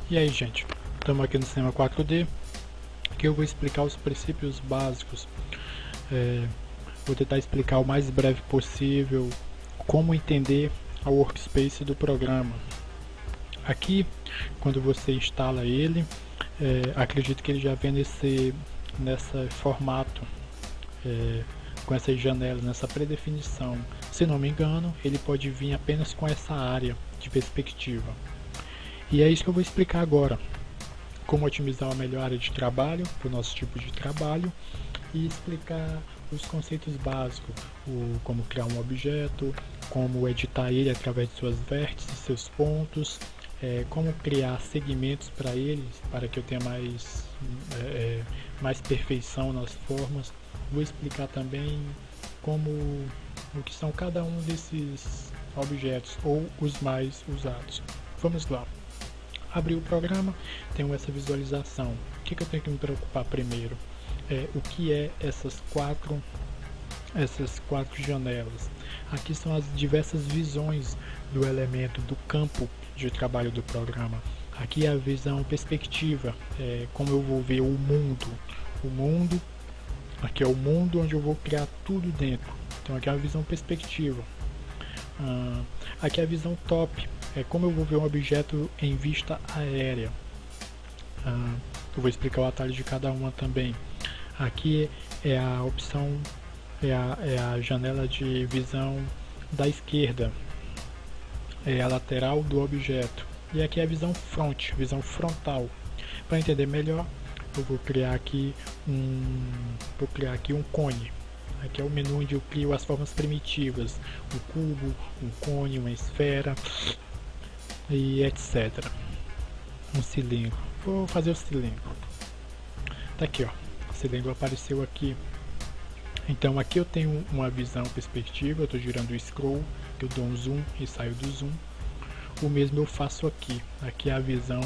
E aí, gente, estamos aqui no Cinema 4D, que eu vou explicar os princípios básicos. Vou tentar explicar o mais breve possível como entender a workspace do programa. Aqui, quando você instala ele, acredito que ele já vem nesse formato, com essas janelas, nessa predefinição. Se não me engano, ele pode vir apenas com essa área de perspectiva. E é isso que eu vou explicar agora. Como otimizar uma melhor área de trabalho para o nosso tipo de trabalho e explicar os conceitos básicos, como criar um objeto, como editar ele através de suas vértices, seus pontos, como criar segmentos para eles, para que eu tenha mais perfeição nas formas. Vou explicar também o que são cada um desses objetos ou os mais usados. Vamos lá. Abrir o programa, tenho essa visualização. O que eu tenho que me preocupar primeiro? O que é essas quatro janelas? Aqui são as diversas visões do elemento, do campo de trabalho do programa. Aqui é a visão perspectiva, como eu vou ver o mundo. O mundo, aqui é o mundo onde eu vou criar tudo dentro. Então aqui é a visão perspectiva. Aqui é a visão top, como eu vou ver um objeto em vista aérea. Eu vou explicar o atalho de cada uma também. Aqui é a opção, é a janela de visão da esquerda, é a lateral do objeto. E aqui é a visão front, visão frontal. Para entender melhor, eu vou criar aqui um cone. Aqui é o menu onde eu crio as formas primitivas, um cubo, um cone, uma esfera e etc. Um cilindro. Vou fazer o cilindro. Tá aqui, ó. O cilindro apareceu aqui. Então aqui eu tenho uma visão perspectiva, eu estou girando o scroll, eu dou um zoom e saio do zoom. O mesmo eu faço aqui. Aqui é a visão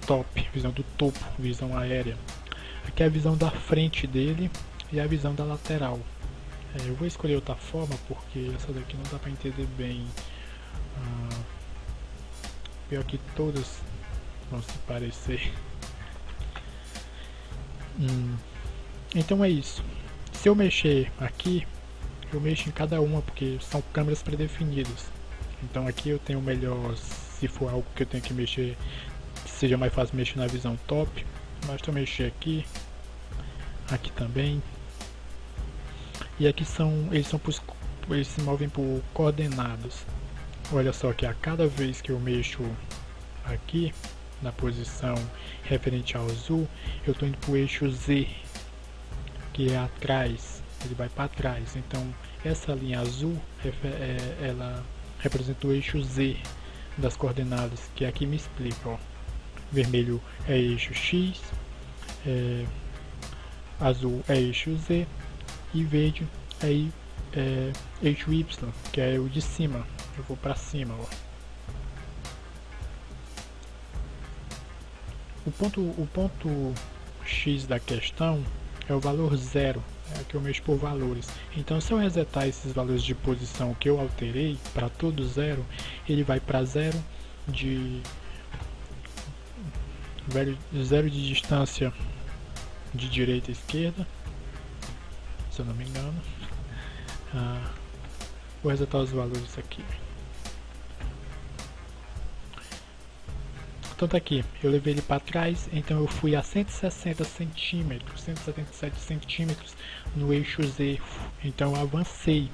top, visão do topo, visão aérea. Aqui é a visão da frente dele e a visão da lateral. Eu vou escolher outra forma porque essa daqui não dá para entender bem. Pior que todas vão se parecer. Então é isso. Se eu mexer aqui, eu mexo em cada uma porque são câmeras predefinidas. Então aqui eu tenho melhor, se for algo que eu tenho que mexer, seja mais fácil mexer na visão top. Basta eu mexer aqui, aqui também. E aqui eles se movem por coordenadas. Olha só que a cada vez que eu mexo aqui na posição referente ao azul, eu estou indo para o eixo Z, que é atrás, ele vai para trás. Então essa linha azul ela representa o eixo Z das coordenadas, que aqui me explica, ó. Vermelho é eixo X, azul é eixo Z e verde é eixo Y, que é o de cima. Eu vou para cima, ó. O ponto X da questão é o valor 0, que eu mexo por valores. Então se eu resetar esses valores de posição que eu alterei para todo 0, ele vai para 0 de distância de direita a esquerda, se eu não me engano. Vou resetar os valores aqui. Então tá aqui, eu levei ele para trás, então eu fui a 160 centímetros, 177 centímetros no eixo Z. Então eu avancei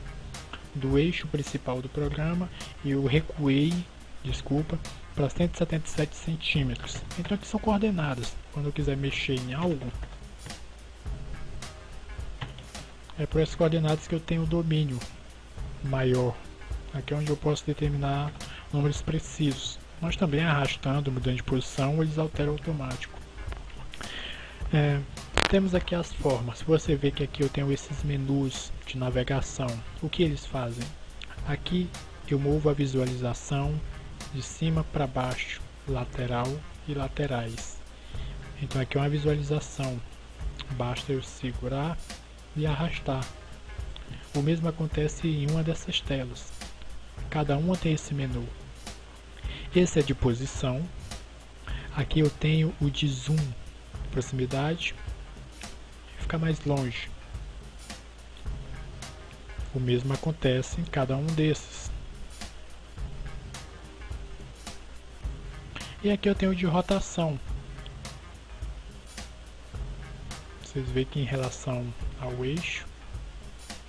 do eixo principal do programa e eu recuei, para 177 centímetros. Então aqui são coordenadas. Quando eu quiser mexer em algo, é por essas coordenadas que eu tenho o domínio maior. Aqui é onde eu posso determinar números precisos. Mas também arrastando, mudando de posição, eles alteram automático. Temos aqui as formas. Você vê que aqui eu tenho esses menus de navegação. O que eles fazem? Aqui eu movo a visualização de cima para baixo, lateral e laterais. Então aqui é uma visualização. Basta eu segurar e arrastar. O mesmo acontece em uma dessas telas. Cada uma tem esse menu. Esse é de posição. Aqui eu tenho o de zoom, proximidade, fica mais longe. O mesmo acontece em cada um desses. E aqui eu tenho o de rotação. Vocês veem que em relação ao eixo,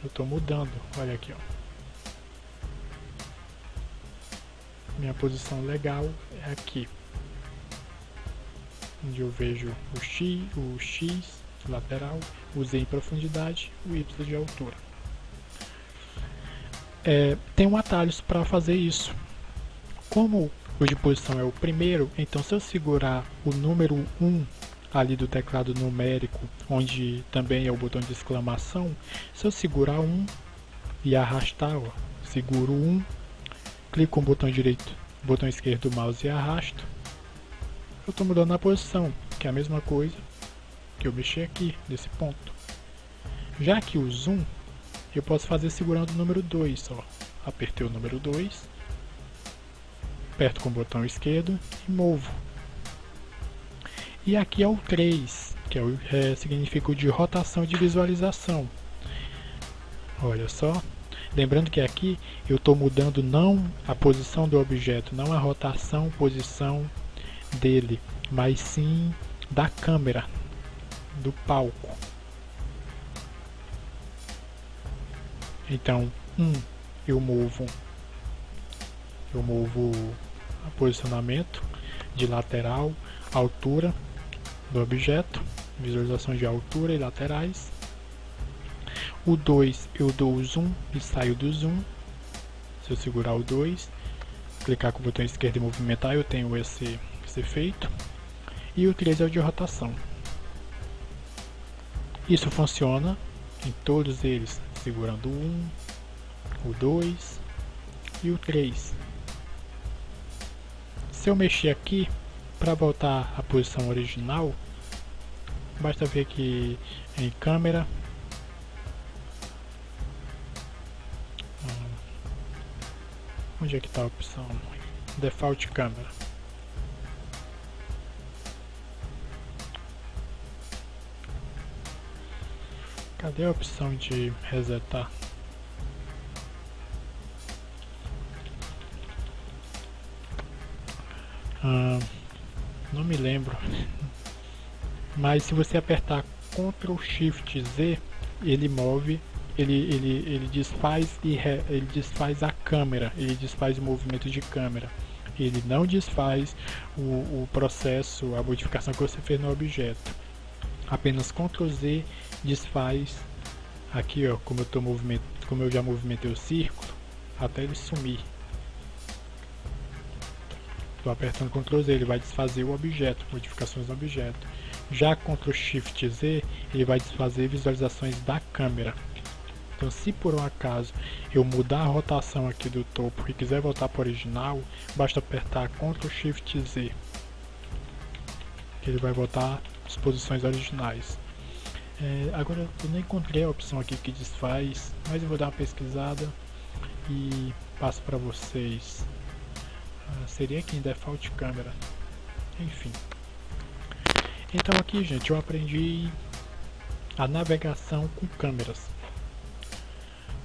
eu estou mudando. Olha aqui, ó. Minha posição legal é aqui, onde eu vejo o X lateral, o Z em profundidade, o Y de altura. Tem um atalhos para fazer isso. Como o de posição é o primeiro, então se eu segurar o número 1 ali do teclado numérico, onde também é o botão de exclamação, se eu segurar 1 e arrastar, ó, seguro 1, clico com o botão direito, botão esquerdo do mouse e arrasto, eu estou mudando a posição, que é a mesma coisa que eu mexer aqui, nesse ponto. Já que o zoom, eu posso fazer segurando o número 2, ó. Apertei o número 2, aperto com o botão esquerdo e movo. E aqui é o 3, que significa o de rotação de visualização. Olha só. Lembrando que aqui eu estou mudando não a posição do objeto, não a rotação, posição dele, mas sim da câmera, do palco. Então, eu movo o posicionamento de lateral, altura do objeto, visualização de altura e laterais. O 2 eu dou o zoom e saio do zoom. Se eu segurar o 2, clicar com o botão esquerdo e movimentar, eu tenho esse efeito. E o 3 é o de rotação. Isso funciona em todos eles, segurando o 1, o 2 e o 3. Se eu mexer aqui para voltar à posição original, basta ver que em câmera, onde é que está a opção? Default câmera. Cadê a opção de resetar? Não me lembro. Mas se você apertar Ctrl Shift Z, ele move, ele desfaz ele desfaz a câmera, ele desfaz o movimento de câmera. Ele não desfaz o processo, a modificação que você fez no objeto. Apenas Ctrl Z desfaz aqui, ó, como eu já movimentei o círculo até ele sumir. Estou apertando Ctrl Z, ele vai desfazer o objeto, modificações do objeto. Já Ctrl Shift Z, ele vai desfazer visualizações da câmera. Então, se por um acaso eu mudar a rotação aqui do topo e quiser voltar para o original, basta apertar Ctrl Shift Z, que ele vai voltar às posições originais. Agora eu não encontrei a opção aqui que desfaz, mas eu vou dar uma pesquisada e passo para vocês. Seria aqui em Default Câmera. Enfim. Então aqui, gente, eu aprendi a navegação com câmeras.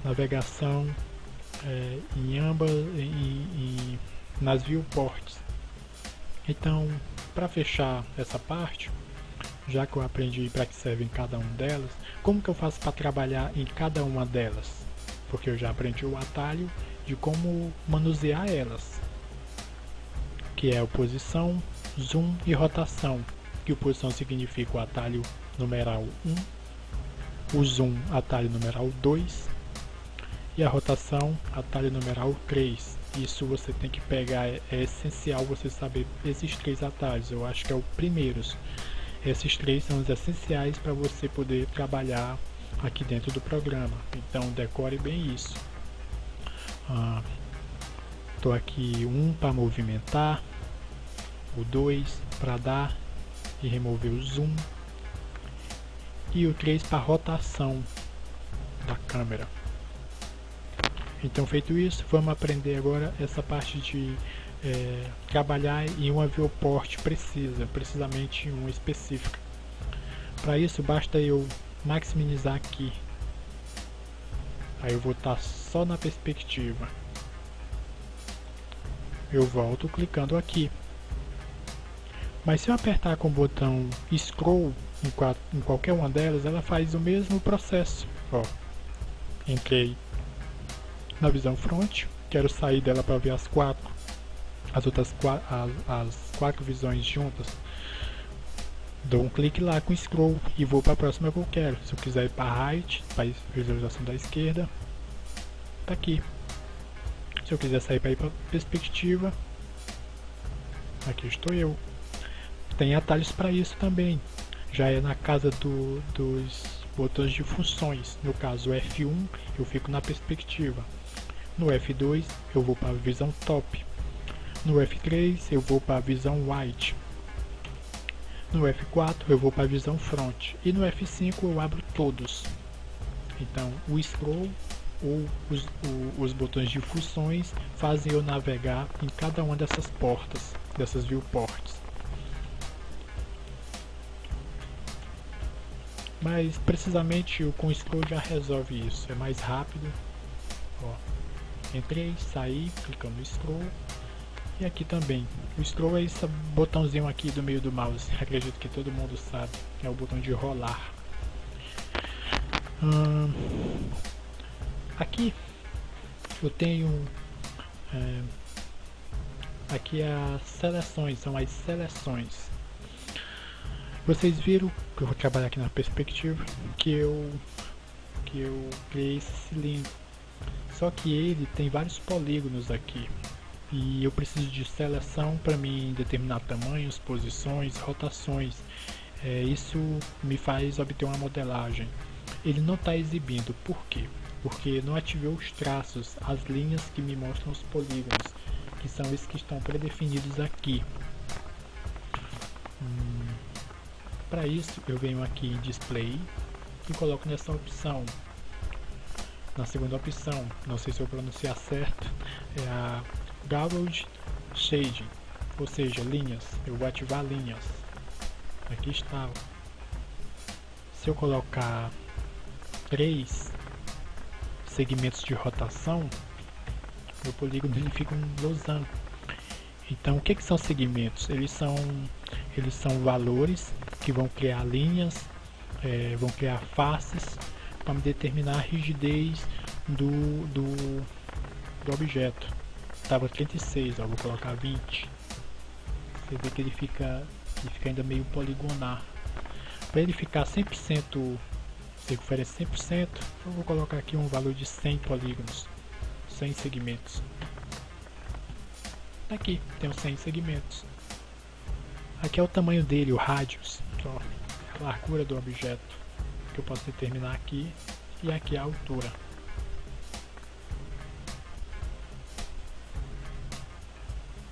Navegação nas viewports. Então, para fechar essa parte, já que eu aprendi para que servem cada uma delas, como que eu faço para trabalhar em cada uma delas? Porque eu já aprendi o atalho de como manusear elas, que é o posição, zoom e rotação. Que o posição significa o atalho numeral 1, o zoom atalho numeral 2 e a rotação atalho numeral 3. Isso você tem que pegar, é essencial você saber esses 3 atalhos. Eu acho que é o primeiros. Esses 3 são os essenciais para você poder trabalhar aqui dentro do programa. Então decore bem isso. Estou aqui 1 para movimentar, o 2 para dar e remover o zoom e o 3 para rotação da câmera. Então, feito isso, vamos aprender agora essa parte de trabalhar em uma viewport precisamente em uma específica. Para isso basta eu maximizar aqui, aí eu vou estar só na perspectiva, eu volto clicando aqui, mas se eu apertar com o botão scroll em qualquer uma delas, ela faz o mesmo processo. Ó, entrei na visão front, quero sair dela para ver as quatro visões juntas, dou um clique lá com scroll e vou para a próxima que eu quero. Se eu quiser ir para right, para visualização da esquerda, tá aqui. Se eu quiser sair para ir para perspectiva, aqui estou eu. Tem atalhos para isso também, já é na casa dos botões de funções. No caso F1 eu fico na perspectiva, no F2 eu vou para a visão top, no F3 eu vou para a visão wide, no F4 eu vou para a visão front e no F5 eu abro todos. Então o scroll ou os botões de funções fazem eu navegar em cada uma dessas portas, dessas viewports. Mas precisamente com o scroll já resolve isso, é mais rápido. Ó, entrei, saí, clicando no scroll. E aqui também, o scroll é esse botãozinho aqui do meio do mouse, acredito que todo mundo sabe, é o botão de rolar. Aqui eu tenho aqui as seleções, são as seleções. Vocês viram que eu vou trabalhar aqui na perspectiva, que eu criei esse cilindro, só que ele tem vários polígonos aqui e eu preciso de seleção para mim determinar tamanhos, posições, rotações. Isso me faz obter uma modelagem. Ele não está exibindo, por quê? Porque não ativei os traços, as linhas que me mostram os polígonos, que são esses que estão predefinidos aqui. Para isso eu venho aqui em display e coloco nessa opção, na segunda opção, não sei se eu pronunciar certo, é a Garbled Shading, ou seja, linhas. Eu vou ativar linhas, aqui está. Se eu colocar 3 segmentos de rotação, o polígono ele fica um losango. Então o que são segmentos? Eles são valores que vão criar linhas, vão criar faces para determinar a rigidez do objeto. Estava 36, ó, vou colocar 20. Você vê que ele fica ainda meio poligonar. Para ele ficar 100%, se oferece 100%, eu vou colocar aqui um valor de 100 polígonos, 100 segmentos. Aqui tem os 100 segmentos. Aqui é o tamanho dele, o radius, ó, a largura do objeto, que eu posso determinar aqui, e aqui a altura.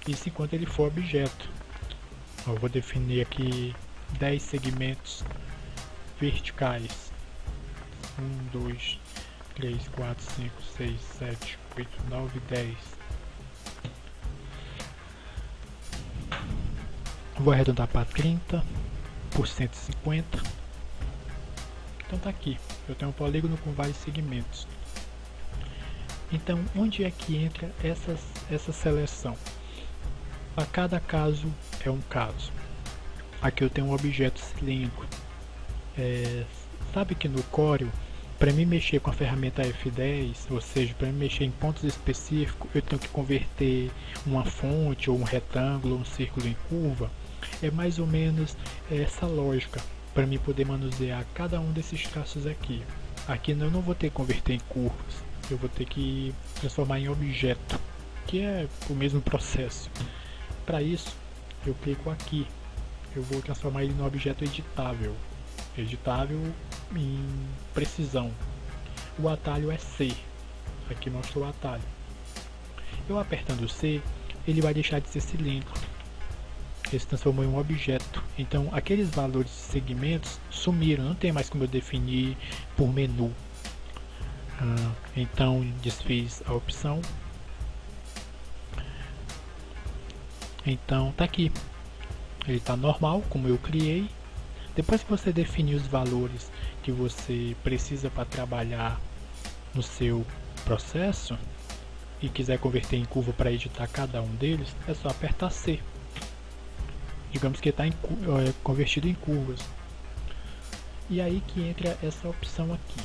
Isso enquanto ele for objeto. Eu vou definir aqui 10 segmentos verticais. 1, 2, 3, 4, 5, 6, 7, 8, 9, 10. Vou arredondar para 30 por 150. Então tá aqui, eu tenho um polígono com vários segmentos. Então onde é que entra essa seleção? A cada caso é um caso. Aqui eu tenho um objeto cilíndrico. Sabe que no Corel, para mim mexer com a ferramenta F10, ou seja, para mim mexer em pontos específicos, eu tenho que converter uma fonte ou um retângulo, um círculo em curva. É mais ou menos essa lógica para mim poder manusear cada um desses traços aqui. Aqui eu não vou ter que converter em curvas, eu vou ter que transformar em objeto, que é o mesmo processo. Para isso, eu clico aqui, eu vou transformar ele no objeto editável, em precisão. O atalho é C, aqui mostra o atalho. Eu apertando C, ele vai deixar de ser cilíndrico, ele se transformou em um objeto. Então aqueles valores de segmentos sumiram, não tem mais como eu definir por menu. Então desfiz a opção. Então tá aqui, ele está normal, como eu criei. Depois que você definir os valores que você precisa para trabalhar no seu processo e quiser converter em curva para editar cada um deles, é só apertar C. Digamos que está convertido em curvas. E aí que entra essa opção aqui.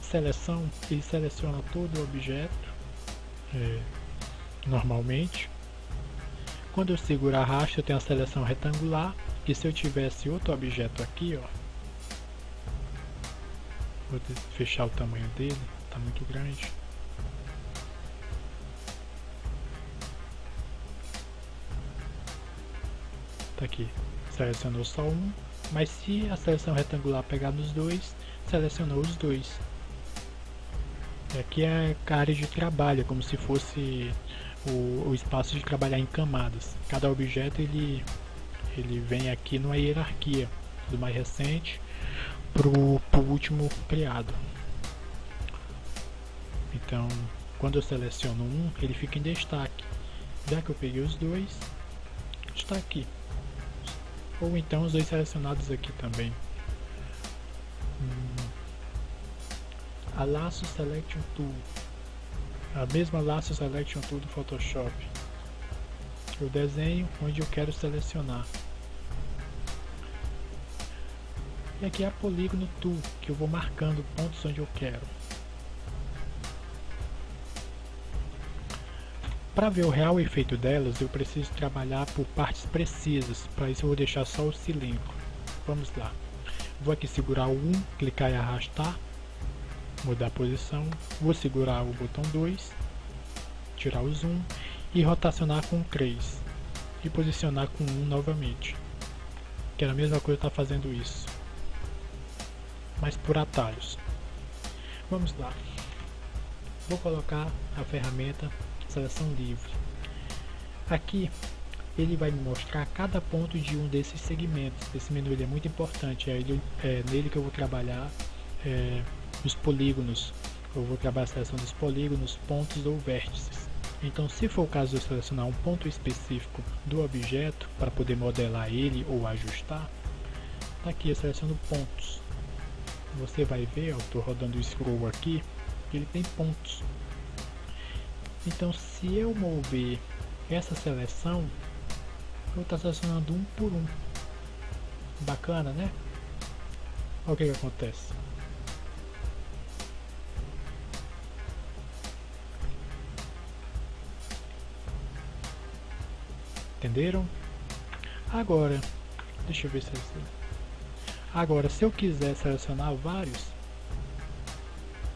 Seleção, ele seleciona todo o objeto, normalmente. Quando eu seguro a racha, eu tenho a seleção retangular. E se eu tivesse outro objeto aqui, ó, vou fechar o tamanho dele, está muito grande. Tá aqui, selecionou só um, mas se a seleção retangular pegar nos dois, selecionou os dois. Aqui é a área de trabalho, como se fosse o espaço de trabalhar em camadas. Cada objeto ele vem aqui numa hierarquia, do mais recente pro último criado. Então, quando eu seleciono um, ele fica em destaque. Já que eu peguei os dois, está aqui. Ou então os dois selecionados aqui também. A Lasso Selection Tool, a mesma Lasso Selection Tool do Photoshop. Eu desenho onde eu quero selecionar. E aqui é a Polígono Tool, que eu vou marcando pontos onde eu quero. Para ver o real efeito delas, eu preciso trabalhar por partes precisas. Para isso eu vou deixar só o cilindro. Vamos lá. Vou aqui segurar o 1, clicar e arrastar, mudar a posição. Vou segurar o botão 2, tirar o zoom e rotacionar com 3. E posicionar com 1 novamente. Que é a mesma coisa estar fazendo isso, mas por atalhos. Vamos lá. Vou colocar a ferramenta Seleção Livre. Aqui ele vai me mostrar cada ponto de um desses segmentos. Esse menu ele é muito importante, é nele que eu vou trabalhar os polígonos. Eu vou trabalhar a seleção dos polígonos, pontos ou vértices. Então, se for o caso de eu selecionar um ponto específico do objeto para poder modelar ele ou ajustar, tá aqui eu seleciono pontos. Você vai ver, eu estou rodando o scroll aqui, ele tem pontos. Então, se eu mover essa seleção, eu vou estar selecionando um por um. Bacana, né? Olha o que acontece. Entenderam? Agora, deixa eu ver se agora, se eu quiser selecionar vários,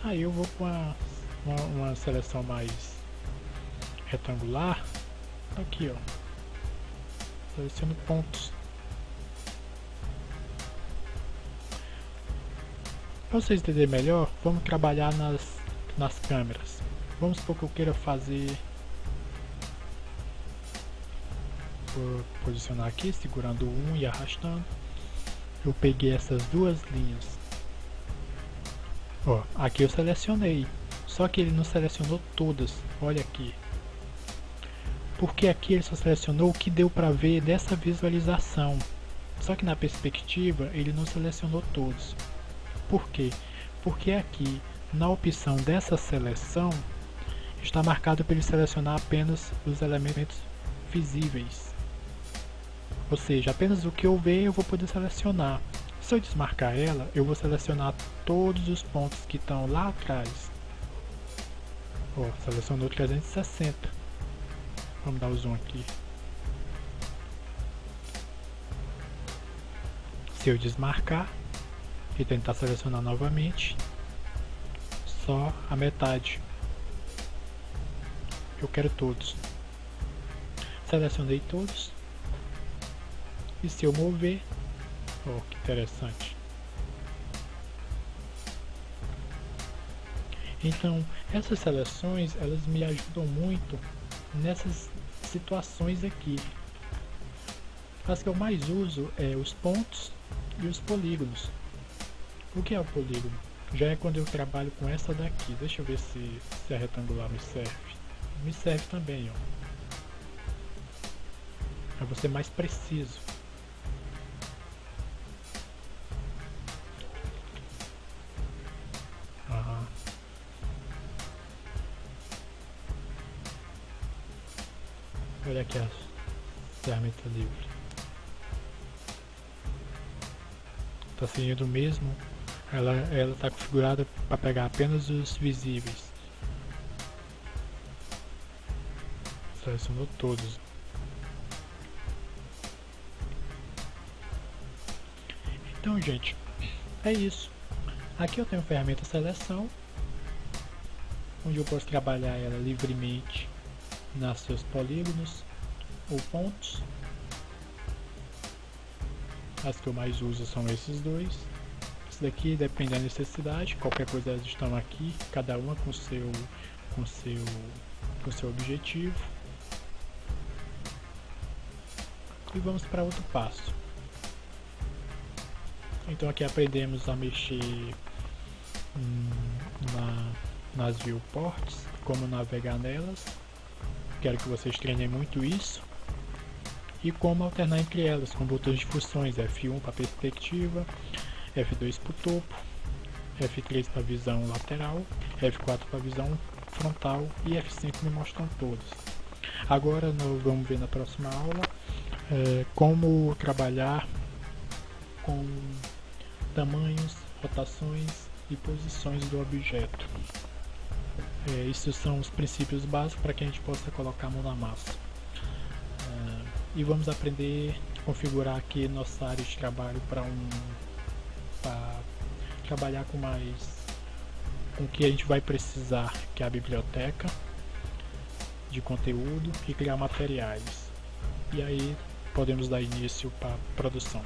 aí eu vou com uma seleção mais retangular. Aqui, ó, seleciono pontos. Para vocês entenderem melhor, vamos trabalhar nas câmeras. Vamos supor que eu queira fazer, vou posicionar aqui, segurando o 1 e arrastando. Eu peguei essas duas linhas. Ó, aqui eu selecionei, só que ele não selecionou todas. Olha aqui. Porque aqui ele só selecionou o que deu para ver dessa visualização. Só que na perspectiva ele não selecionou todos. Por quê? Porque aqui na opção dessa seleção está marcado para ele selecionar apenas os elementos visíveis. Ou seja, apenas o que eu ver eu vou poder selecionar. Se eu desmarcar ela, eu vou selecionar todos os pontos que estão lá atrás. Ó, selecionou 360. Vamos dar o zoom aqui. Se eu desmarcar e tentar selecionar novamente, só a metade. Eu quero todos. Selecionei todos. E se eu mover, oh, que interessante. Então, essas seleções, elas me ajudam muito nessas situações aqui. As que eu mais uso é os pontos e os polígonos. O que é o polígono? Já é quando eu trabalho com essa daqui. Deixa eu ver se a retangular me serve. Me serve também, ó. para você mais preciso. Olha aqui a ferramenta livre. Está seguindo o mesmo. Ela está configurada para pegar apenas os visíveis. Selecionou todos. Então, gente, é isso. Aqui eu tenho a ferramenta seleção, onde eu posso trabalhar ela livremente nos seus polígonos ou pontos. As que eu mais uso são esses dois. Esse daqui depende da necessidade, qualquer coisa elas estão aqui, cada uma com seu objetivo. E vamos para outro passo. Então aqui aprendemos a mexer nas viewports, como navegar nelas. Quero que vocês treinem muito isso. E como alternar entre elas com botões de funções, F1 para perspectiva, F2 para o topo, F3 para visão lateral, F4 para visão frontal e F5 me mostram todos. Agora nós vamos ver na próxima aula como trabalhar com tamanhos, rotações e posições do objeto. Esses são os princípios básicos para que a gente possa colocar a mão na massa. E vamos aprender a configurar aqui nossa área de trabalho para trabalhar com o que a gente vai precisar, que é a biblioteca de conteúdo, e criar materiais. E aí podemos dar início para a produção.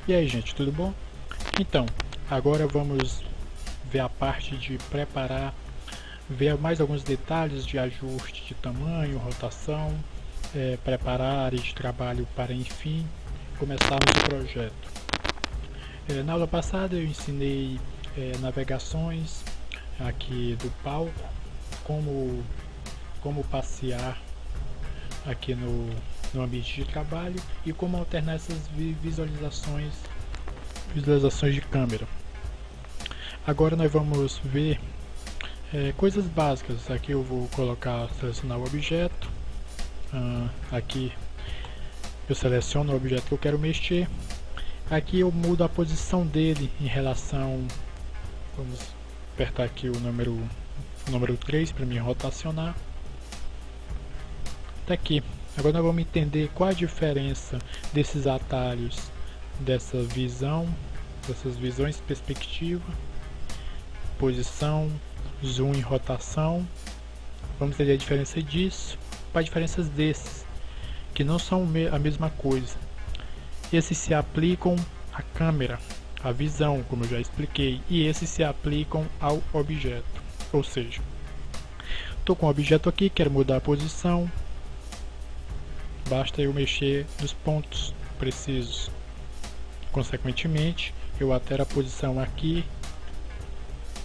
E aí, gente, tudo bom? Então, agora vamos ver a parte de preparar, ver mais alguns detalhes de ajuste de tamanho, rotação, preparar a área de trabalho para, enfim, começarmos o projeto. Na aula passada eu ensinei navegações aqui do palco, como passear aqui no ambiente de trabalho e como alternar essas visualizações de câmera. Agora nós vamos ver coisas básicas. Aqui eu vou selecionar o objeto. Aqui eu seleciono o objeto que eu quero mexer. Aqui eu mudo a posição dele em relação, vamos apertar aqui o número 3 para me rotacionar. Tá aqui. Agora nós vamos entender qual a diferença desses atalhos, dessas visões perspectiva, posição, zoom e rotação. Vamos entender a diferença disso para as diferenças desses, que não são a mesma coisa. Esses se aplicam à câmera, à visão, como eu já expliquei, e esses se aplicam ao objeto. Ou seja, estou com o objeto aqui, quero mudar a posição. Basta eu mexer nos pontos precisos. Consequentemente, eu altero a posição aqui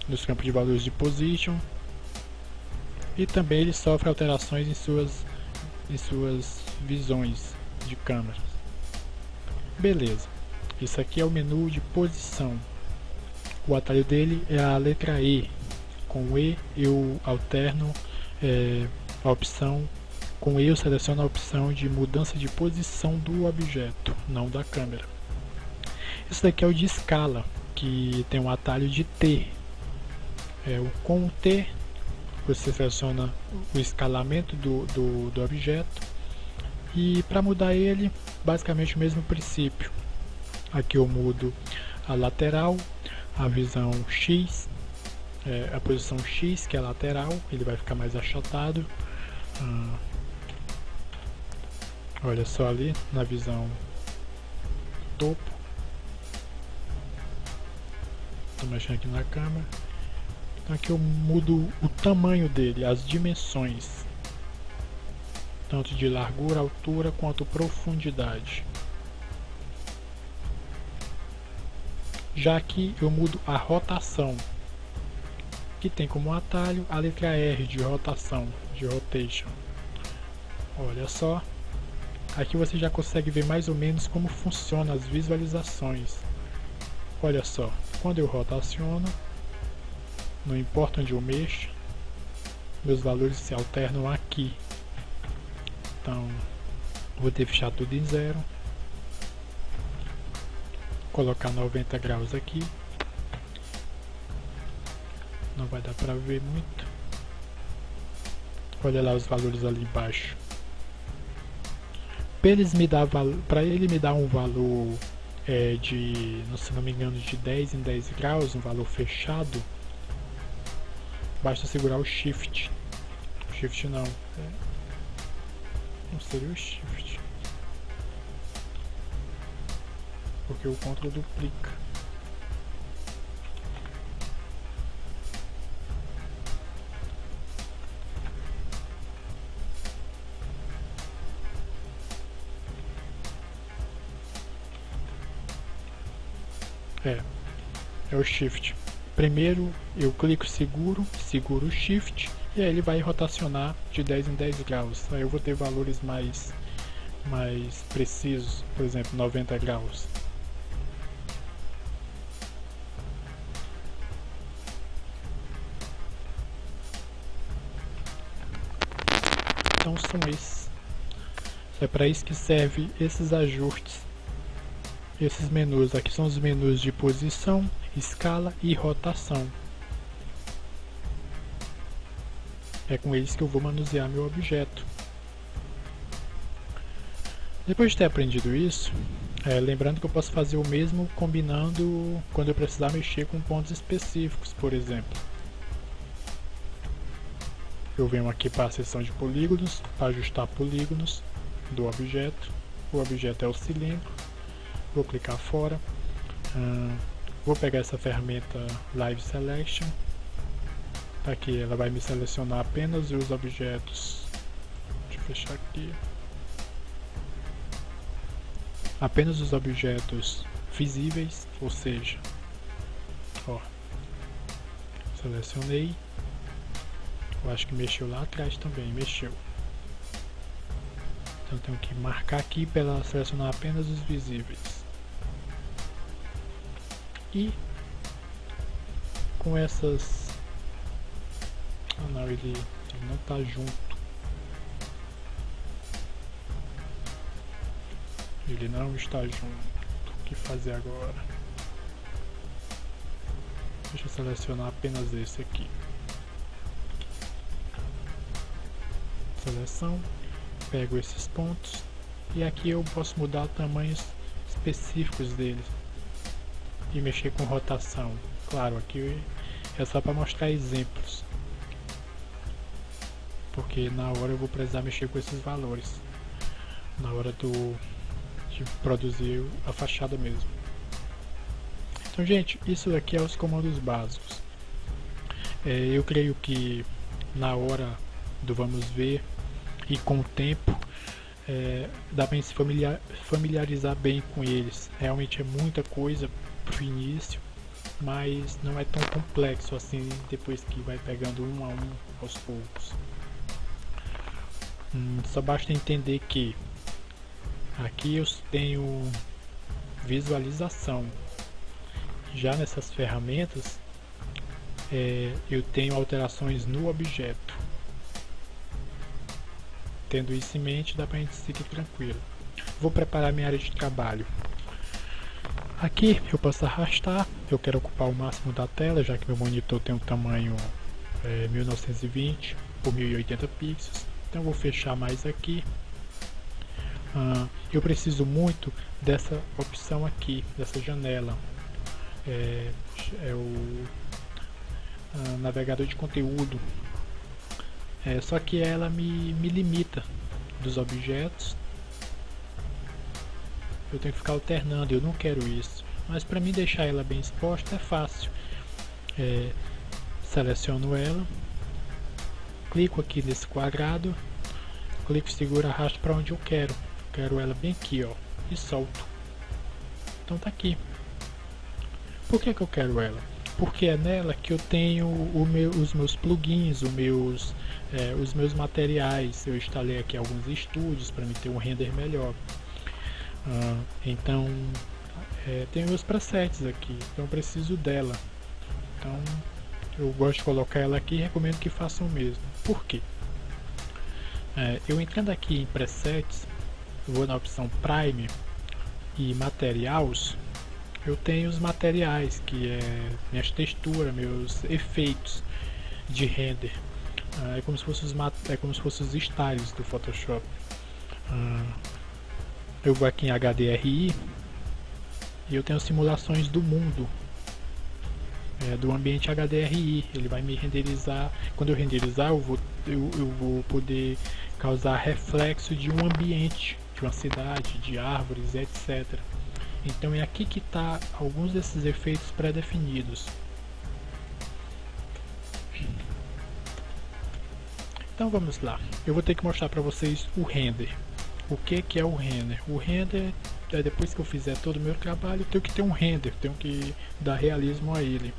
nos campos de valores de position, e também ele sofre alterações em suas visões de câmeras. Beleza. Isso aqui é o menu de posição. O atalho dele é a letra E. Com E eu alterno a opção. Com E eu seleciono a opção de mudança de posição do objeto, não da câmera. Esse daqui é o de escala, que tem um atalho de T. Com o T você seleciona o escalamento do objeto, e para mudar ele, basicamente o mesmo princípio. Aqui eu mudo a lateral, a visão X, a posição X, que é a lateral, ele vai ficar mais achatado. Olha só ali na visão topo. Estou mexendo aqui na câmera. Então aqui eu mudo o tamanho dele, as dimensões, tanto de largura, altura quanto profundidade. Já aqui eu mudo a rotação, que tem como atalho a letra R de rotação, de rotation. Olha só, aqui você já consegue ver mais ou menos como funciona as visualizações. Olha só, quando eu rotaciono, não importa onde eu mexo, meus valores se alternam aqui. Então, vou deixar tudo em 0, colocar 90 graus aqui, não vai dar para ver muito. Olha lá os valores ali embaixo. Para ele me dar um valor de, se não me engano, de 10 em 10 graus, um valor fechado, basta segurar o Shift. Shift não, não seria o Shift, porque o Ctrl duplica. É o Shift. Primeiro eu clico seguro o Shift e aí ele vai rotacionar de 10 em 10 graus. Aí eu vou ter valores mais precisos, por exemplo, 90 graus. Então são esses. É para isso que serve esses ajustes. Esses menus aqui são os menus de posição, escala e rotação. É com eles que eu vou manusear meu objeto. Depois de ter aprendido isso, lembrando que eu posso fazer o mesmo combinando quando eu precisar mexer com pontos específicos, por exemplo. Eu venho aqui para a seção de polígonos, para ajustar polígonos do objeto. O objeto é o cilindro. Vou clicar fora, vou pegar essa ferramenta Live Selection, aqui ela vai me selecionar apenas os objetos, deixa eu fechar aqui, apenas os objetos visíveis, ou seja, ó, selecionei, eu acho que mexeu lá atrás também, mexeu. Então eu tenho que marcar aqui para ela selecionar apenas os visíveis. E com essas... Ah não, ele não está junto. Ele não está junto. O que fazer agora? Deixa eu selecionar apenas esse aqui. Seleção. Pego esses pontos e aqui eu posso mudar tamanhos específicos deles e mexer com rotação. Claro, aqui é só para mostrar exemplos, porque na hora eu vou precisar mexer com esses valores na hora de produzir a fachada mesmo. Então, gente, isso aqui é os comandos básicos. Eu creio que na hora do vamos ver e com o tempo dá para se familiarizar bem com eles. Realmente é muita coisa pro início, mas não é tão complexo assim depois que vai pegando um a um aos poucos. Só basta entender que aqui eu tenho visualização. Já nessas ferramentas eu tenho alterações no objeto. Tendo isso em mente, dá pra gente seguir tranquilo. Vou preparar minha área de trabalho. Aqui eu posso arrastar, eu quero ocupar o máximo da tela, já que meu monitor tem um tamanho 1920 por 1080 pixels. Então eu vou fechar mais aqui. Eu preciso muito dessa opção aqui, dessa janela. É o navegador de conteúdo. Só que ela me limita dos objetos. Eu tenho que ficar alternando, eu não quero isso. Mas para mim deixar ela bem exposta é fácil. Seleciono ela, clico aqui nesse quadrado, clico, seguro, arrasto para onde eu quero. Quero ela bem aqui, ó, e solto. Então tá aqui. Por que eu quero ela? Porque é nela que eu tenho os meus plugins, os meus materiais. Eu instalei aqui alguns estúdios para me ter um render melhor. Então tem meus presets aqui, então eu preciso dela. Então eu gosto de colocar ela aqui e recomendo que façam o mesmo. Por quê? Eu entrando aqui em presets, eu vou na opção Prime e Materials. Eu tenho os materiais, que é minhas texturas, meus efeitos de render. É como se fossem os styles do Photoshop. Eu vou aqui em HDRI e eu tenho simulações do mundo, do ambiente HDRI. Ele vai me renderizar. Quando eu renderizar, eu vou poder causar reflexo de um ambiente, de uma cidade, de árvores, etc. Então é aqui que está alguns desses efeitos pré-definidos. Então vamos lá. Eu vou ter que mostrar para vocês o render. O que é o render? O render é depois que eu fizer todo o meu trabalho, eu tenho que ter um render, tenho que dar realismo a ele.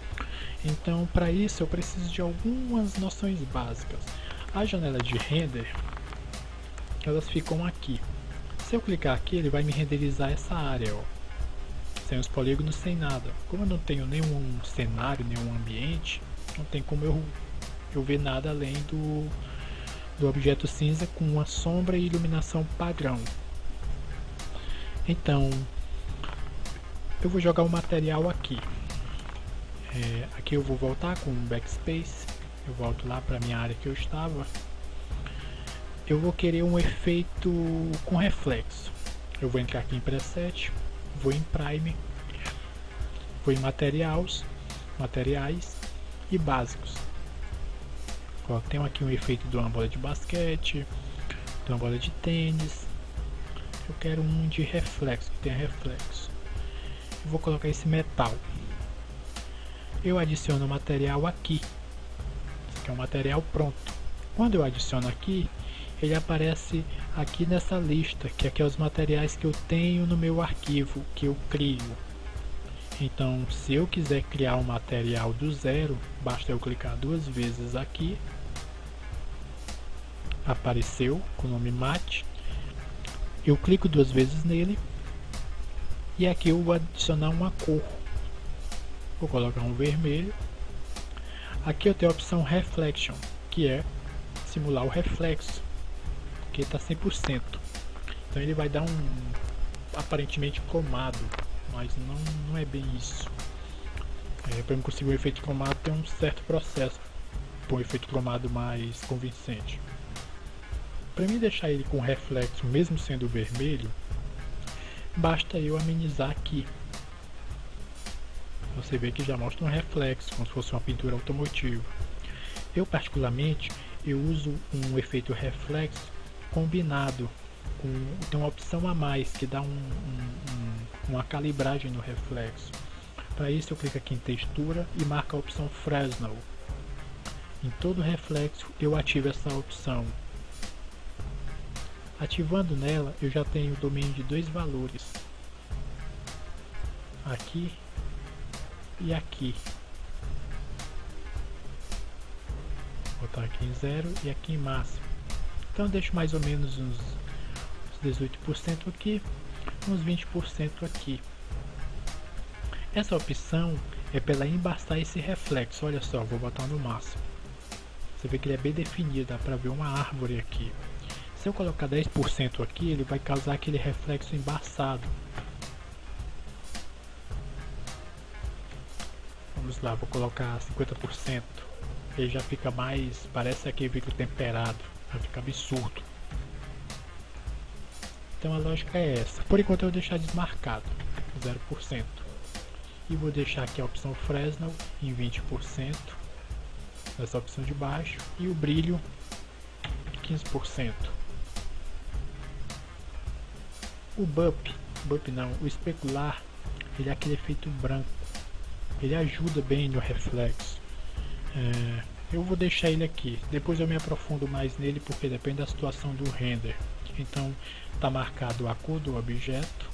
Então para isso eu preciso de algumas noções básicas. A janela de render, elas ficam aqui. Se eu clicar aqui, ele vai me renderizar essa área, ó, sem os polígonos, sem nada. Como eu não tenho nenhum cenário, nenhum ambiente, não tem como eu ver nada além do objeto cinza com uma sombra e iluminação padrão. Então eu vou jogar o material aqui. Aqui eu vou voltar com o backspace, eu volto lá para minha área que eu estava. Eu vou querer um efeito com reflexo. Eu vou entrar aqui em preset, vou em Prime, vou em materiais e básicos. Ó, tenho aqui um efeito de uma bola de basquete, de uma bola de tênis. Eu quero um de reflexo, que tenha reflexo. Eu vou colocar esse metal. Eu adiciono o material aqui. Esse aqui é um material pronto. Quando eu adiciono aqui, ele aparece aqui nessa lista, que aqui é os materiais que eu tenho no meu arquivo, que eu crio. Então, se eu quiser criar um material do zero, basta eu clicar duas vezes aqui. Apareceu com o nome Matte. Eu clico duas vezes nele. E aqui eu vou adicionar uma cor. Vou colocar um vermelho. Aqui eu tenho a opção Reflection, que é simular o reflexo, que está 100%. Então ele vai dar aparentemente cromado, mas não é bem isso. Para eu conseguir um efeito cromado tem um certo processo para um efeito cromado mais convincente. Para mim deixar ele com reflexo mesmo sendo vermelho, basta eu amenizar aqui. Você vê que já mostra um reflexo, como se fosse uma pintura automotiva. Eu particularmente uso um efeito reflexo combinado tem uma opção a mais que dá uma calibragem no reflexo. Para isso eu clico aqui em textura e marco a opção Fresnel. Em todo reflexo eu ativo essa opção. Ativando nela eu já tenho o domínio de dois valores, aqui e aqui. Vou botar aqui em 0 e aqui em máximo. Então eu deixo mais ou menos uns 18% aqui, uns 20% aqui. Essa opção é para ela embaçar esse reflexo. Olha só, vou botar no máximo. Você vê que ele é bem definido, dá para ver uma árvore aqui. Se eu colocar 10% aqui, ele vai causar aquele reflexo embaçado. Vamos lá, vou colocar 50%. Ele já fica mais, parece aquele vidro temperado, vai ficar absurdo. Então a lógica é essa. Por enquanto eu vou deixar desmarcado, 0%. E vou deixar aqui a opção Fresnel em 20%, nessa opção de baixo, e o brilho 15%. O Bup não, o especular, ele é aquele efeito branco. Ele ajuda bem no reflexo. Eu vou deixar ele aqui, depois eu me aprofundo mais nele porque depende da situação do render. Então está marcado a cor do objeto,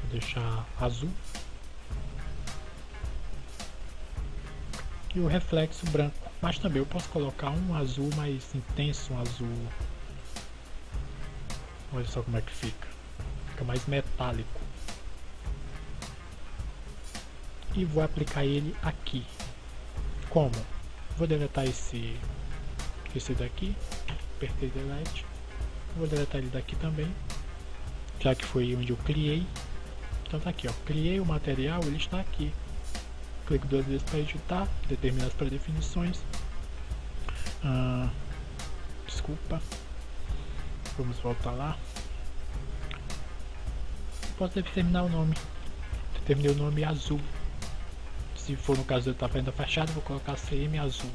vou deixar azul, e o reflexo branco, mas também eu posso colocar um azul mais intenso, um azul, olha só como é que fica mais metálico, e vou aplicar ele aqui. Como? Vou deletar esse daqui, apertei delete, vou deletar ele daqui também, já que foi onde eu criei. Então tá aqui, ó, criei o material, ele está aqui. Clico 2 vezes para editar, determinar as pré-definições. Desculpa, vamos voltar lá. Posso determinar o nome, determinei o nome azul. Se for no caso de eu estar fazendo a fachada, vou colocar CM azul.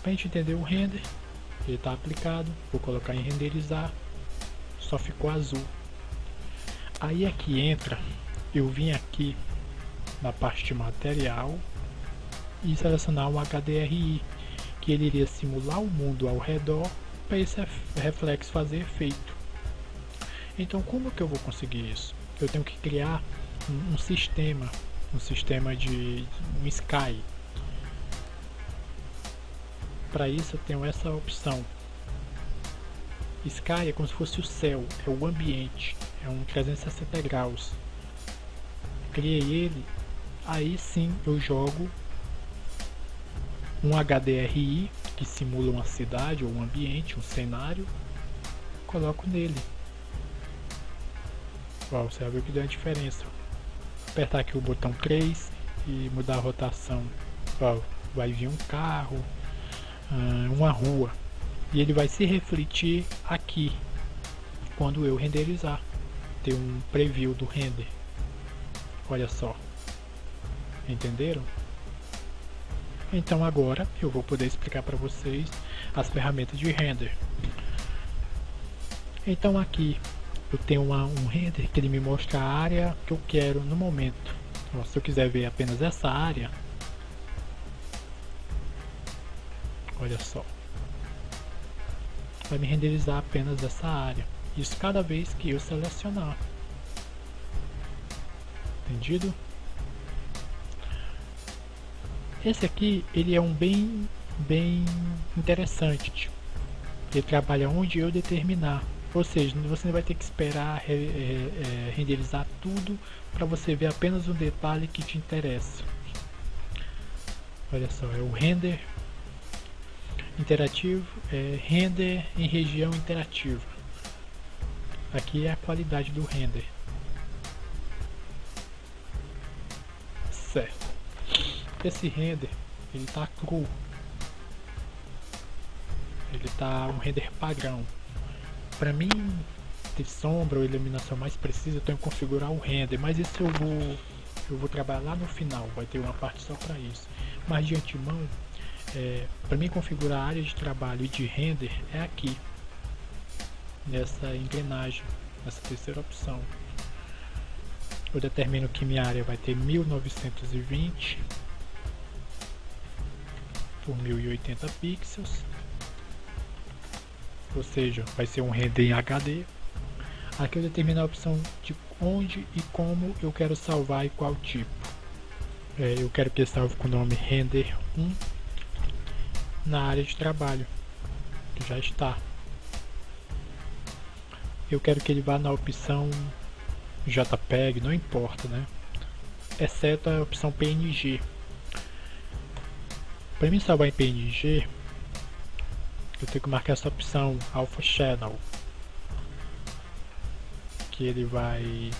Para a gente entender o render, ele está aplicado, vou colocar em renderizar, só ficou azul. Aí aqui entra, eu vim aqui na parte de material e selecionar um HDRI, que ele iria simular o mundo ao redor para esse reflexo fazer efeito. Então como que eu vou conseguir isso? Eu tenho que criar um sistema de um Sky. Para isso eu tenho essa opção. Sky é como se fosse o céu, é o ambiente, é um 360 graus. Criei ele, aí sim eu jogo um HDRI que simula uma cidade ou um ambiente, um cenário, coloco nele. Ó, você vai ver que deu a diferença. Apertar aqui o botão 3 e mudar a rotação. Ó, vai vir um carro, uma rua, e ele vai se refletir aqui quando eu renderizar. Tem um preview do render. Olha só, entenderam? Então agora eu vou poder explicar para vocês as ferramentas de render. Então aqui eu tenho um render que ele me mostra a área que eu quero no momento. Então, se eu quiser ver apenas essa área, olha só, vai me renderizar apenas essa área. Isso cada vez que eu selecionar. Entendido? Esse aqui ele é um bem interessante. Ele trabalha onde eu determinar. Ou seja, você não vai ter que esperar renderizar tudo para você ver apenas um detalhe que te interessa. Olha só, é o render interativo, render em região interativa. Aqui é a qualidade do render. Certo. Esse render, ele tá cru. Ele tá um render padrão. Para mim ter sombra ou iluminação mais precisa, eu tenho que configurar o render, mas isso eu vou trabalhar lá no final, vai ter uma parte só para isso. Mas de antemão, para mim configurar a área de trabalho e de render é aqui, nessa engrenagem, nessa terceira opção. Eu determino que minha área vai ter 1920 por 1080 pixels. Ou seja, vai ser um render em HD. Aqui eu determino a opção de onde e como eu quero salvar e qual tipo. Eu quero que ele salve com o nome render 1 na área de trabalho, que já está. Eu quero que ele vá na opção JPEG, não importa, né? Exceto a opção PNG. Para mim salvar em PNG, eu tenho que marcar essa opção Alpha Channel, que ele vai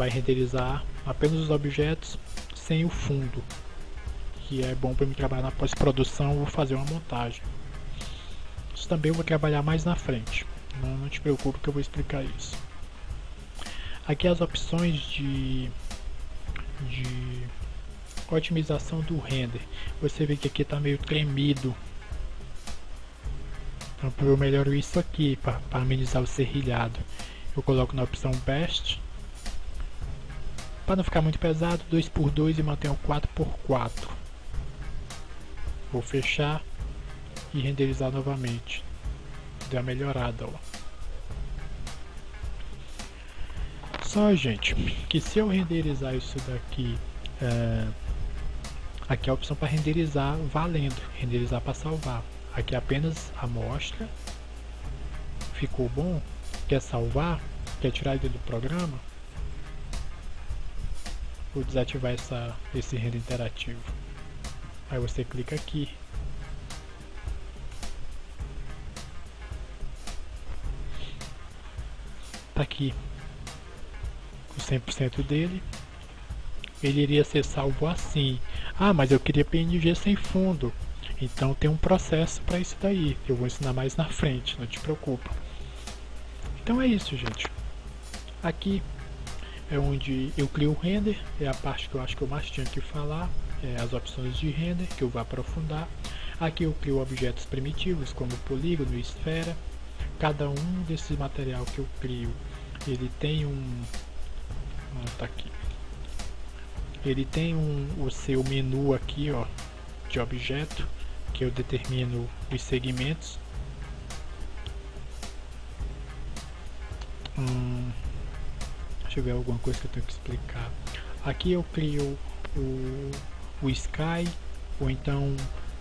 renderizar apenas os objetos sem o fundo, que é bom para mim trabalhar na pós-produção. Vou fazer uma montagem. Isso também eu vou trabalhar mais na frente, não te preocupe que eu vou explicar isso. Aqui as opções de otimização do render. Você vê que aqui está meio tremido. Então eu melhoro isso aqui para amenizar o serrilhado. Eu coloco na opção Best Para não ficar muito pesado, 2x2 e mantenho 4x4. Vou fechar e renderizar novamente. Deu uma melhorada, ó. Só, gente, que se eu renderizar isso daqui, aqui é a opção para renderizar valendo, renderizar para salvar. Aqui é apenas a amostra. Ficou bom? Quer salvar? Quer tirar ele do programa? Vou desativar esse render interativo. Aí você clica aqui. Tá aqui o 100% dele. Ele iria ser salvo assim. Ah, mas eu queria PNG sem fundo. Então tem um processo para isso daí. Eu vou ensinar mais na frente, não te preocupa. Então é isso, gente. Aqui é onde eu crio o render. É a parte que eu acho que eu mais tinha que falar. As opções de render, que eu vou aprofundar. Aqui eu crio objetos primitivos, como polígono e esfera. Cada um desse material que eu crio, ele tem tá aqui. Ele tem o seu menu aqui, ó, de objeto, que eu determino os segmentos. Deixa eu ver alguma coisa que eu tenho que explicar. Aqui eu crio o Sky, ou então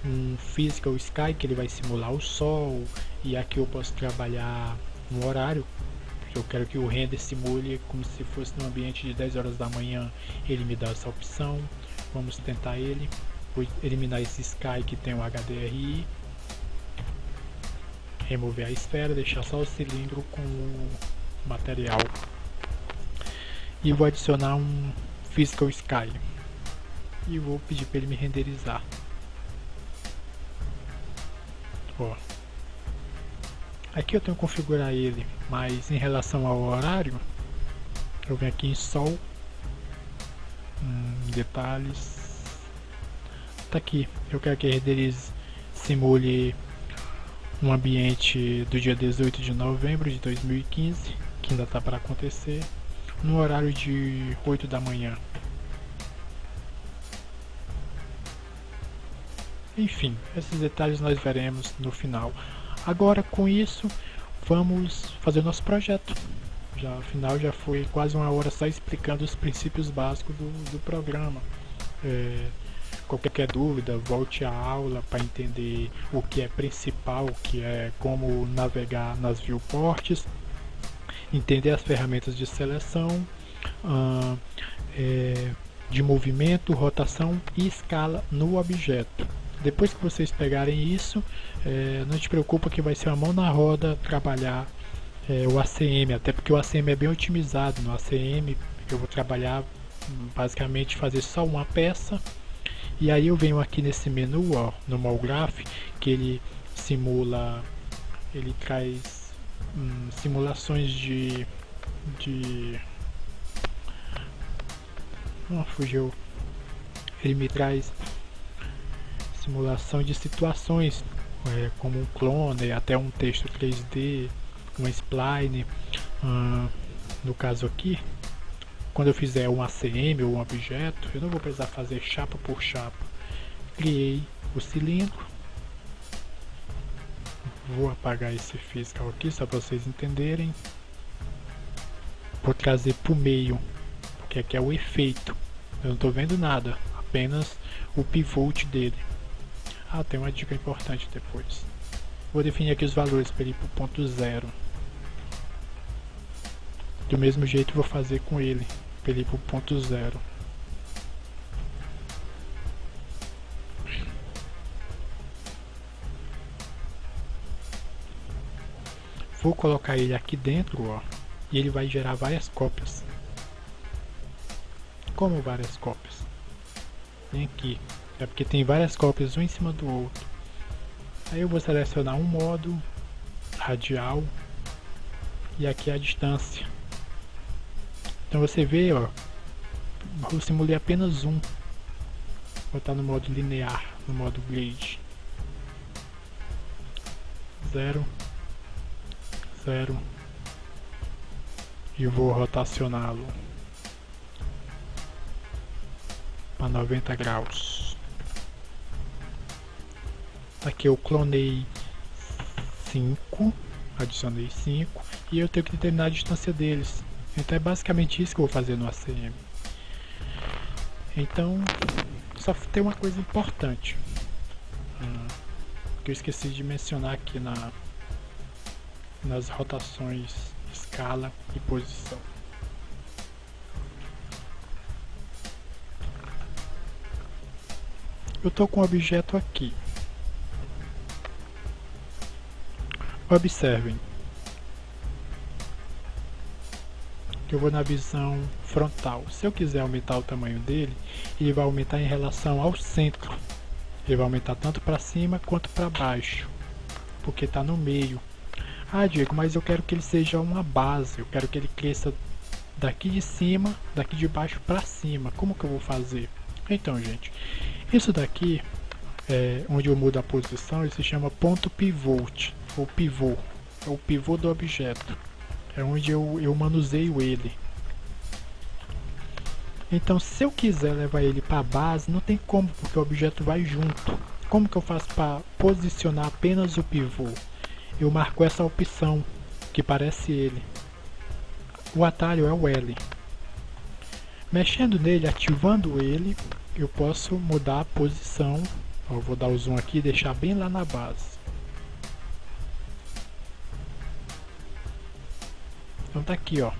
um Physical Sky, que ele vai simular o sol, e aqui eu posso trabalhar no horário, porque eu quero que o render simule como se fosse no ambiente de 10 horas da manhã, ele me dá essa opção. Vamos tentar ele. Vou eliminar esse Sky que tem o HDRI, remover a esfera, deixar só o cilindro com o material, e vou adicionar um Physical Sky e vou pedir para ele me renderizar. Ó, aqui eu tenho que configurar ele, mas em relação ao horário, eu venho aqui em Sol, detalhes, tá aqui, eu quero que ele renderize, simule um ambiente do dia 18 de novembro de 2015, que ainda está para acontecer, no horário de 8 da manhã. Enfim, esses detalhes nós veremos no final. Agora, com isso, vamos fazer o nosso projeto. Afinal, já foi quase uma hora só explicando os princípios básicos do programa. Qualquer dúvida, volte à aula para entender o que é principal, que é como navegar nas viewports, entender as ferramentas de seleção, de movimento, rotação e escala no objeto. Depois que vocês pegarem isso, não te preocupa que vai ser uma mão na roda trabalhar o ACM, até porque o ACM é bem otimizado. No ACM eu vou trabalhar basicamente fazer só uma peça, e aí eu venho aqui nesse menu, ó, no MoGraph, que ele simula, ele traz simulações fugiu, ele me traz simulação de situações, como um clone, até um texto 3D, um spline. No caso aqui, quando eu fizer um ACM ou um objeto, eu não vou precisar fazer chapa por chapa. Criei o cilindro, vou apagar esse Physical aqui só para vocês entenderem. Vou trazer para o meio, porque aqui é o efeito, eu não estou vendo nada, apenas o pivot dele. Tem uma dica importante depois. Vou definir aqui os valores para ele para o ponto zero. Do mesmo jeito vou fazer com ele, para ele para o ponto zero. Vou colocar ele aqui dentro, ó, e ele vai gerar várias cópias. Como várias cópias? Vem aqui. É porque tem várias cópias um em cima do outro. Aí eu vou selecionar um modo radial e aqui a distância. Então você vê, ó, eu simulei apenas um. Vou botar no modo linear, no modo grid. 0, 0 e vou rotacioná-lo. para 90 graus. Aqui eu clonei 5, adicionei 5 e eu tenho que determinar a distância deles. Então é basicamente isso que eu vou fazer no ACM. Então, só tem uma coisa importante que eu esqueci de mencionar aqui nas rotações, escala e posição. Eu estou com o objeto aqui. Observem que eu vou na visão frontal. Se eu quiser aumentar o tamanho dele, ele vai aumentar em relação ao centro. Ele vai aumentar tanto para cima quanto para baixo, porque está no meio. Ah, Diego, mas eu quero que ele seja uma base, eu quero que ele cresça daqui de cima, daqui de baixo para cima. Como que eu vou fazer? Então, gente, isso daqui, onde eu mudo a posição, ele se chama ponto pivot, ou pivô, é o pivô do objeto, é onde eu manuseio ele. Então, se eu quiser levar ele para a base, não tem como, porque o objeto vai junto. Como que eu faço para posicionar apenas o pivô? Eu marco essa opção, que parece ele. O atalho é o L. Mexendo nele, ativando ele, eu posso mudar a posição. Eu vou dar o zoom aqui e deixar bem lá na base. Então tá aqui, ó.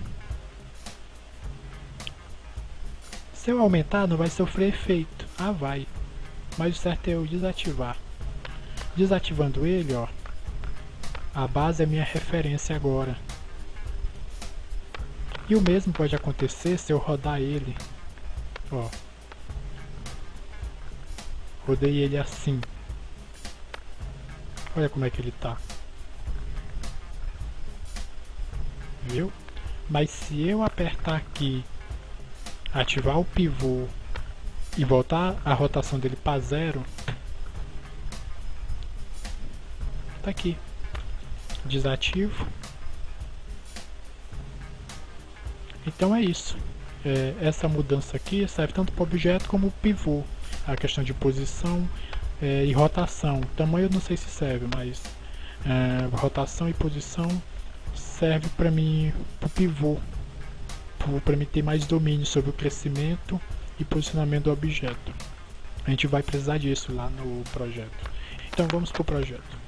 Se eu aumentar, não vai sofrer efeito. Ah, vai. Mas o certo é eu desativar. Desativando ele, ó. A base é minha referência agora. E o mesmo pode acontecer se eu rodar ele. Ó. Rodei ele assim. Olha como é que ele tá. Viu? Mas se eu apertar aqui, ativar o pivô e voltar a rotação dele para 0, tá aqui. Desativo. Então é isso. Essa mudança aqui serve tanto para o objeto como o pivô. A questão de posição e rotação. Tamanho eu não sei se serve, mas rotação e posição serve para mim, para o pivô, para mim ter mais domínio sobre o crescimento e posicionamento do objeto. A gente vai precisar disso lá no projeto. Então vamos para o projeto.